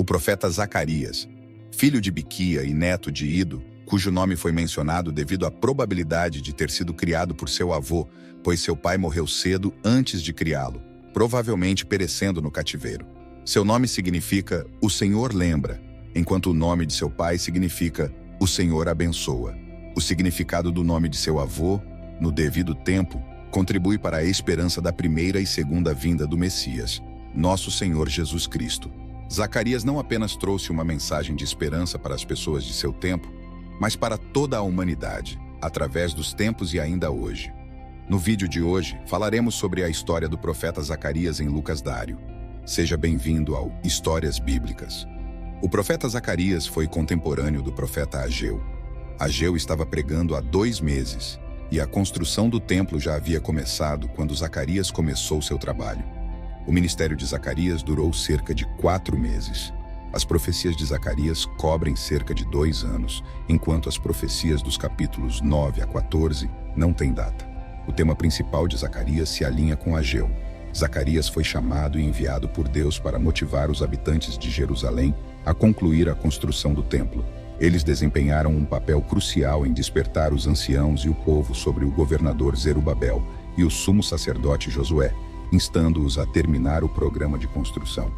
profeta Zacarias, filho de Biquia e neto de Ido, cujo nome foi mencionado devido à probabilidade de ter sido criado por seu avô, pois seu pai morreu cedo antes de criá-lo, provavelmente perecendo no cativeiro. Seu nome significa "O Senhor lembra", enquanto o nome de seu pai significa "O Senhor abençoa". O significado do nome de seu avô, no devido tempo, contribui para a esperança da primeira e segunda vinda do Messias, nosso Senhor Jesus Cristo. Zacarias não apenas trouxe uma mensagem de esperança para as pessoas de seu tempo, mas para toda a humanidade, através dos tempos e ainda hoje. No vídeo de hoje, falaremos sobre a história do profeta Zacarias em Lucas Dário. Seja bem-vindo ao Histórias Bíblicas. O profeta Zacarias foi contemporâneo do profeta Ageu. Ageu estava pregando há 2 meses, e a construção do templo já havia começado quando Zacarias começou seu trabalho. O ministério de Zacarias durou cerca de 4 meses. As profecias de Zacarias cobrem cerca de 2 anos, enquanto as profecias dos capítulos 9 a 14 não têm data. O tema principal de Zacarias se alinha com Ageu. Zacarias foi chamado e enviado por Deus para motivar os habitantes de Jerusalém a concluir a construção do templo. Eles desempenharam um papel crucial em despertar os anciãos e o povo sobre o governador Zerubabel e o sumo sacerdote Josué, instando-os a terminar o programa de construção.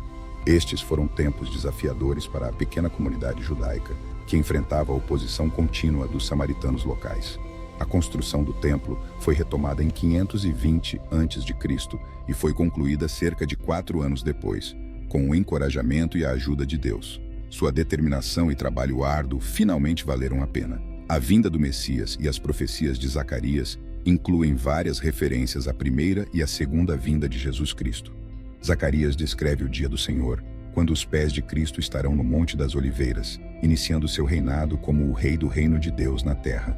Estes foram tempos desafiadores para a pequena comunidade judaica, que enfrentava a oposição contínua dos samaritanos locais. A construção do templo foi retomada em 520 a.C. e foi concluída cerca de 4 anos depois, com o encorajamento e a ajuda de Deus. Sua determinação e trabalho árduo finalmente valeram a pena. A vinda do Messias e as profecias de Zacarias incluem várias referências à primeira e à segunda vinda de Jesus Cristo. Zacarias descreve o dia do Senhor, quando os pés de Cristo estarão no Monte das Oliveiras, iniciando seu reinado como o rei do reino de Deus na terra.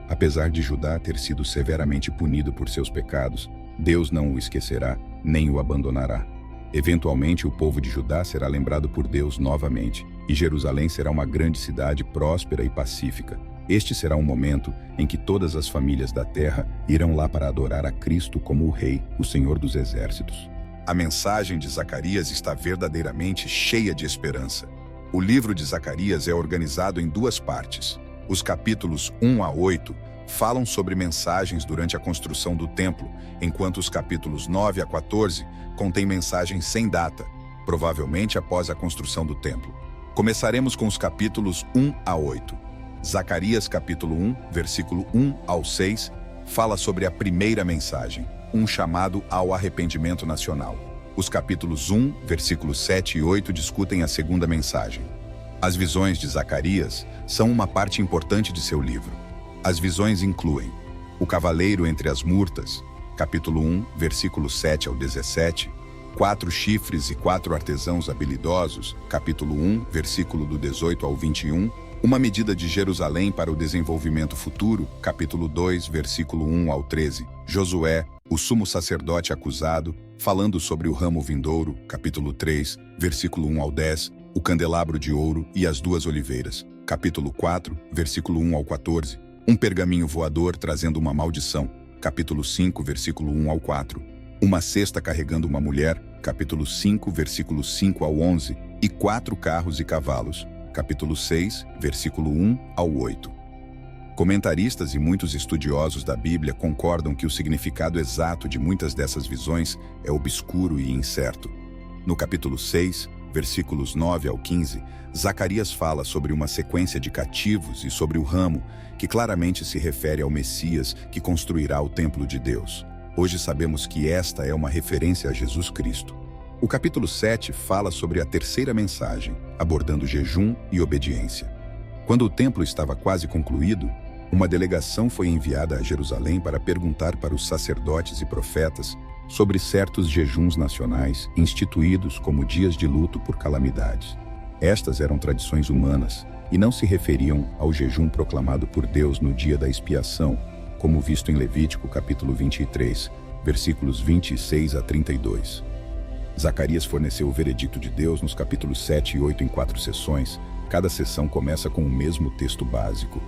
Apesar de Judá ter sido severamente punido por seus pecados, Deus não o esquecerá, nem o abandonará. Eventualmente, o povo de Judá será lembrado por Deus novamente, e Jerusalém será uma grande cidade próspera e pacífica. Este será um momento em que todas as famílias da terra irão lá para adorar a Cristo como o Rei, o Senhor dos Exércitos. A mensagem de Zacarias está verdadeiramente cheia de esperança. O livro de Zacarias é organizado em 2 partes. Os capítulos 1 a 8 falam sobre mensagens durante a construção do templo, enquanto os capítulos 9 a 14 contêm mensagens sem data, provavelmente após a construção do templo. Começaremos com os capítulos 1 a 8. Zacarias capítulo 1, versículo 1 ao 6, fala sobre a primeira mensagem, um chamado ao arrependimento nacional. Os capítulos 1, versículos 7 e 8 discutem a segunda mensagem. As visões de Zacarias são uma parte importante de seu livro. As visões incluem o cavaleiro entre as murtas, capítulo 1, versículo 7 ao 17, 4 chifres e 4 artesãos habilidosos, capítulo 1, versículo do 18 ao 21, uma medida de Jerusalém para o desenvolvimento futuro, capítulo 2, versículo 1 ao 13, Josué, o sumo sacerdote acusado, falando sobre o ramo vindouro, capítulo 3, versículo 1 ao 10, o candelabro de ouro e as 2 oliveiras, capítulo 4, versículo 1 ao 14, um pergaminho voador trazendo uma maldição, capítulo 5, versículo 1 ao 4, uma cesta carregando uma mulher, capítulo 5, versículos 5 ao 11, e 4 carros e cavalos, capítulo 6, versículo 1 ao 8. Comentaristas e muitos estudiosos da Bíblia concordam que o significado exato de muitas dessas visões é obscuro e incerto. No capítulo 6, versículos 9 ao 15, Zacarias fala sobre uma sequência de cativos e sobre o ramo, que claramente se refere ao Messias que construirá o templo de Deus. Hoje sabemos que esta é uma referência a Jesus Cristo. O capítulo 7 fala sobre a terceira mensagem, abordando jejum e obediência. Quando o templo estava quase concluído, uma delegação foi enviada a Jerusalém para perguntar para os sacerdotes e profetas sobre certos jejuns nacionais instituídos como dias de luto por calamidades. Estas eram tradições humanas e não se referiam ao jejum proclamado por Deus no dia da expiação, como visto em Levítico capítulo 23, versículos 26 a 32. Zacarias forneceu o veredicto de Deus nos capítulos 7 e 8 em 4 sessões. Cada sessão começa com o mesmo texto básico.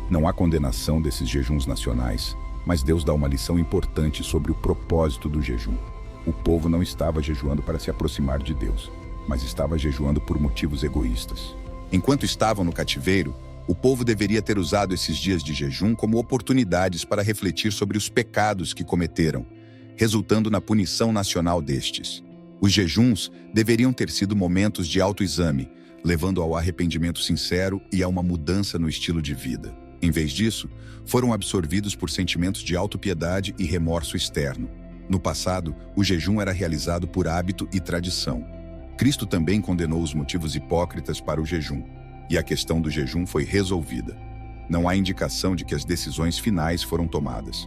Não há condenação desses jejuns nacionais, mas Deus dá uma lição importante sobre o propósito do jejum. O povo não estava jejuando para se aproximar de Deus, mas estava jejuando por motivos egoístas. Enquanto estavam no cativeiro, o povo deveria ter usado esses dias de jejum como oportunidades para refletir sobre os pecados que cometeram, resultando na punição nacional destes. Os jejuns deveriam ter sido momentos de autoexame, levando ao arrependimento sincero e a uma mudança no estilo de vida. Em vez disso, foram absorvidos por sentimentos de autopiedade e remorso externo. No passado, o jejum era realizado por hábito e tradição. Cristo também condenou os motivos hipócritas para o jejum, e a questão do jejum foi resolvida. Não há indicação de que as decisões finais foram tomadas.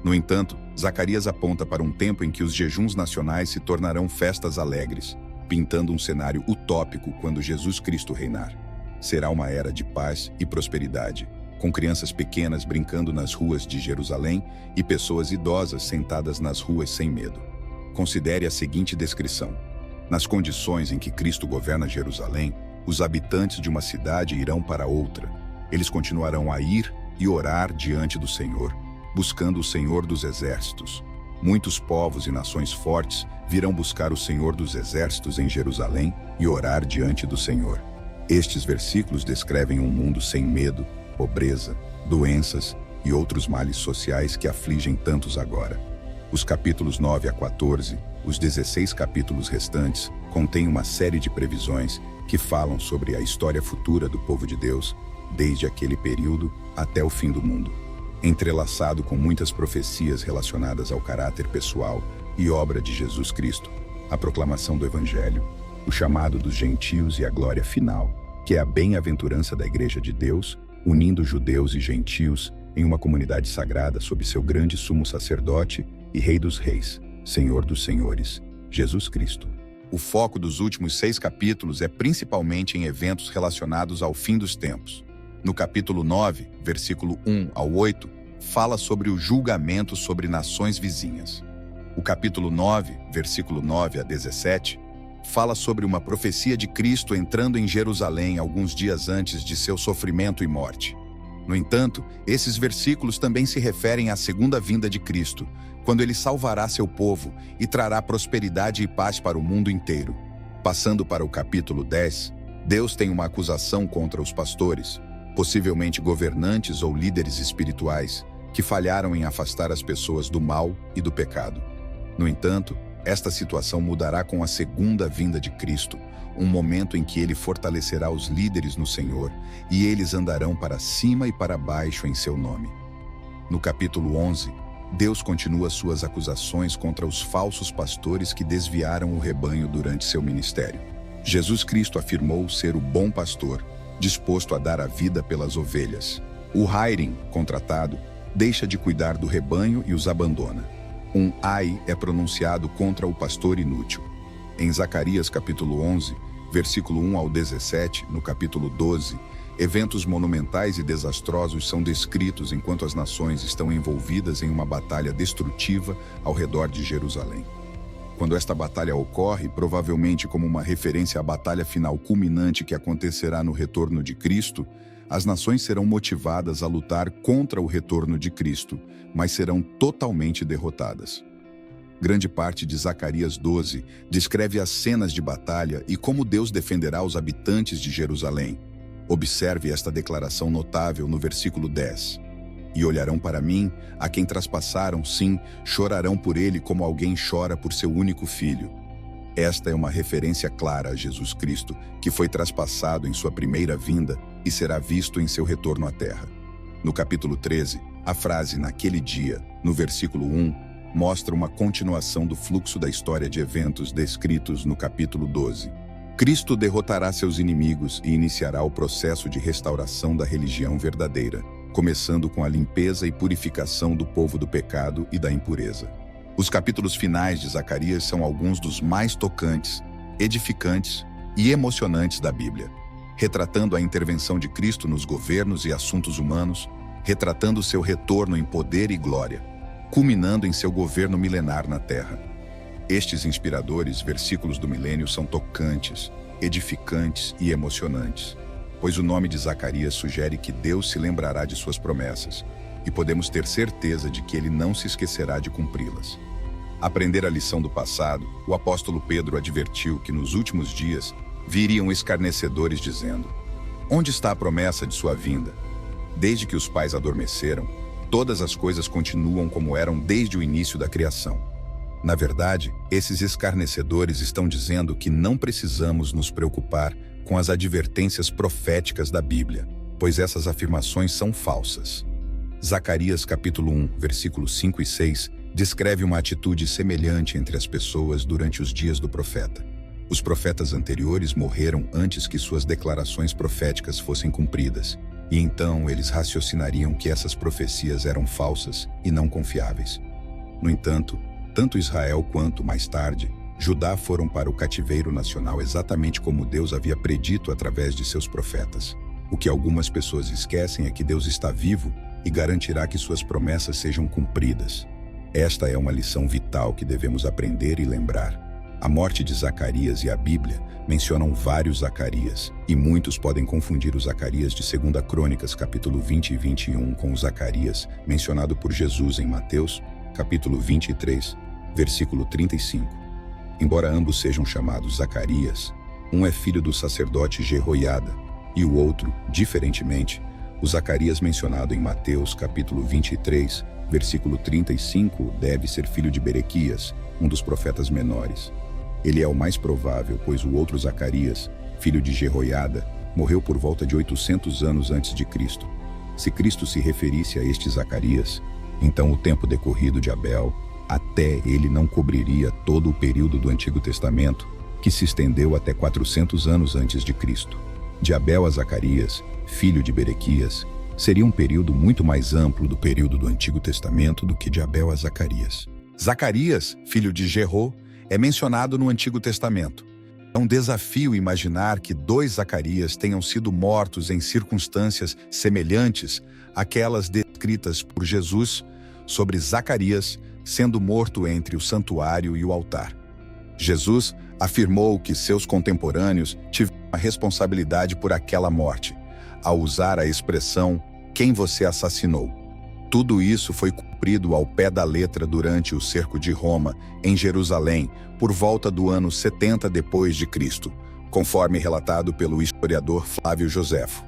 No entanto, Zacarias aponta para um tempo em que os jejuns nacionais se tornarão festas alegres, pintando um cenário utópico quando Jesus Cristo reinar. Será uma era de paz e prosperidade, com crianças pequenas brincando nas ruas de Jerusalém e pessoas idosas sentadas nas ruas sem medo. Considere a seguinte descrição. Nas condições em que Cristo governa Jerusalém, os habitantes de uma cidade irão para outra. Eles continuarão a ir e orar diante do Senhor, buscando o Senhor dos Exércitos. Muitos povos e nações fortes virão buscar o Senhor dos Exércitos em Jerusalém e orar diante do Senhor. Estes versículos descrevem um mundo sem medo, pobreza, doenças e outros males sociais que afligem tantos agora. Os capítulos 9 a 14, os 16 capítulos restantes, contêm uma série de previsões que falam sobre a história futura do povo de Deus, desde aquele período até o fim do mundo. Entrelaçado com muitas profecias relacionadas ao caráter pessoal e obra de Jesus Cristo, a proclamação do Evangelho, o chamado dos gentios e a glória final, que é a bem-aventurança da Igreja de Deus, unindo judeus e gentios em uma comunidade sagrada sob seu grande sumo sacerdote e Rei dos Reis, Senhor dos Senhores, Jesus Cristo. O foco dos últimos 6 capítulos é principalmente em eventos relacionados ao fim dos tempos. No capítulo 9, versículo 1 ao 8, fala sobre o julgamento sobre nações vizinhas. O capítulo 9, versículo 9 a 17, fala sobre uma profecia de Cristo entrando em Jerusalém alguns dias antes de seu sofrimento e morte. No entanto, esses versículos também se referem à segunda vinda de Cristo, quando ele salvará seu povo e trará prosperidade e paz para o mundo inteiro. Passando para o capítulo 10, Deus tem uma acusação contra os pastores, possivelmente governantes ou líderes espirituais, que falharam em afastar as pessoas do mal e do pecado. No entanto, esta situação mudará com a segunda vinda de Cristo, um momento em que ele fortalecerá os líderes no Senhor e eles andarão para cima e para baixo em seu nome. No capítulo 11, Deus continua suas acusações contra os falsos pastores que desviaram o rebanho durante seu ministério. Jesus Cristo afirmou ser o bom pastor, disposto a dar a vida pelas ovelhas. O hiring, contratado, deixa de cuidar do rebanho e os abandona. Um ai é pronunciado contra o pastor inútil. Em Zacarias capítulo 11, versículo 1 ao 17, no capítulo 12, eventos monumentais e desastrosos são descritos enquanto as nações estão envolvidas em uma batalha destrutiva ao redor de Jerusalém. Quando esta batalha ocorre, provavelmente como uma referência à batalha final culminante que acontecerá no retorno de Cristo, as nações serão motivadas a lutar contra o retorno de Cristo, mas serão totalmente derrotadas. Grande parte de Zacarias 12 descreve as cenas de batalha e como Deus defenderá os habitantes de Jerusalém. Observe esta declaração notável no versículo 10. E olharão para mim, a quem traspassaram, sim, chorarão por ele como alguém chora por seu único filho. Esta é uma referência clara a Jesus Cristo, que foi traspassado em sua primeira vinda e será visto em seu retorno à terra. No capítulo 13, a frase naquele dia, no versículo 1, mostra uma continuação do fluxo da história de eventos descritos no capítulo 12. Cristo derrotará seus inimigos e iniciará o processo de restauração da religião verdadeira, começando com a limpeza e purificação do povo do pecado e da impureza. Os capítulos finais de Zacarias são alguns dos mais tocantes, edificantes e emocionantes da Bíblia, retratando a intervenção de Cristo nos governos e assuntos humanos, retratando seu retorno em poder e glória, culminando em seu governo milenar na terra. Estes inspiradores versículos do milênio são tocantes, edificantes e emocionantes, pois o nome de Zacarias sugere que Deus se lembrará de suas promessas, e podemos ter certeza de que ele não se esquecerá de cumpri-las. aprender a lição do passado, o apóstolo Pedro advertiu que nos últimos dias viriam escarnecedores dizendo: onde está a promessa de sua vinda? Desde que os pais adormeceram, todas as coisas continuam como eram desde o início da criação. Na verdade, esses escarnecedores estão dizendo que não precisamos nos preocupar com as advertências proféticas da Bíblia, pois essas afirmações são falsas. Zacarias capítulo 1, versículos 5 e 6, descreve uma atitude semelhante entre as pessoas durante os dias do profeta. Os profetas anteriores morreram antes que suas declarações proféticas fossem cumpridas, e então eles raciocinariam que essas profecias eram falsas e não confiáveis. No entanto, tanto Israel quanto, mais tarde, Judá foram para o cativeiro nacional exatamente como Deus havia predito através de seus profetas. O que algumas pessoas esquecem é que Deus está vivo e garantirá que suas promessas sejam cumpridas. Esta é uma lição vital que devemos aprender e lembrar. A morte de Zacarias e a Bíblia mencionam vários Zacarias, e muitos podem confundir o Zacarias de 2 Crônicas, capítulo 20 e 21, com o Zacarias mencionado por Jesus em Mateus, capítulo 23, versículo 35. Embora ambos sejam chamados Zacarias, um é filho do sacerdote Jehoiada, e o outro, diferentemente, o Zacarias mencionado em Mateus, capítulo 23, versículo 35, deve ser filho de Berequias, um dos profetas menores. Ele é o mais provável, pois o outro Zacarias, filho de Jehoiada, morreu por volta de 800 anos antes de Cristo. Se Cristo se referisse a este Zacarias, então o tempo decorrido de Abel até ele não cobriria todo o período do Antigo Testamento, que se estendeu até 400 anos antes de Cristo. De Abel a Zacarias, filho de Berequias, seria um período muito mais amplo do período do Antigo Testamento do que de Abel a Zacarias. Zacarias, filho de Jerô, é mencionado no Antigo Testamento. É um desafio imaginar que 2 Zacarias tenham sido mortos em circunstâncias semelhantes àquelas descritas por Jesus sobre Zacarias sendo morto entre o santuário e o altar. Jesus afirmou que seus contemporâneos tiveram a responsabilidade por aquela morte, ao usar a expressão "quem você assassinou". Tudo isso foi cumprido ao pé da letra durante o cerco de Roma, em Jerusalém, por volta do ano 70 depois de Cristo, conforme relatado pelo historiador Flávio Joséfo.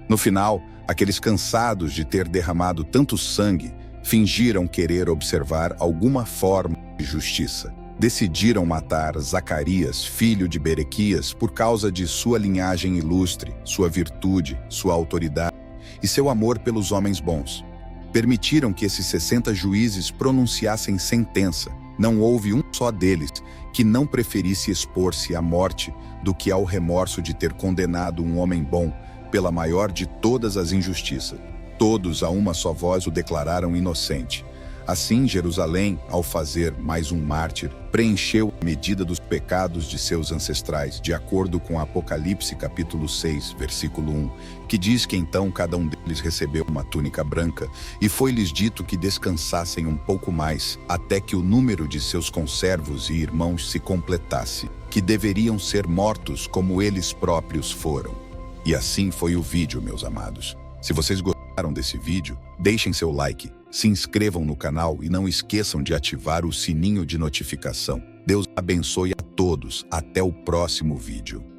No final, aqueles cansados de ter derramado tanto sangue, fingiram querer observar alguma forma de justiça. Decidiram matar Zacarias, filho de Berequias, por causa de sua linhagem ilustre, sua virtude, sua autoridade e seu amor pelos homens bons. Permitiram que esses 60 juízes pronunciassem sentença. Não houve um só deles que não preferisse expor-se à morte do que ao remorso de ter condenado um homem bom pela maior de todas as injustiças. Todos, a uma só voz, o declararam inocente. Assim, Jerusalém, ao fazer mais um mártir, preencheu a medida dos pecados de seus ancestrais, de acordo com Apocalipse capítulo 6, versículo 1, que diz que então cada um deles recebeu uma túnica branca, e foi-lhes dito que descansassem um pouco mais, até que o número de seus conservos e irmãos se completasse, que deveriam ser mortos como eles próprios foram. E assim foi o vídeo, meus amados. Se vocês gostaram desse vídeo, deixem seu like, se inscrevam no canal e não esqueçam de ativar o sininho de notificação. Deus abençoe a todos. Até o próximo vídeo.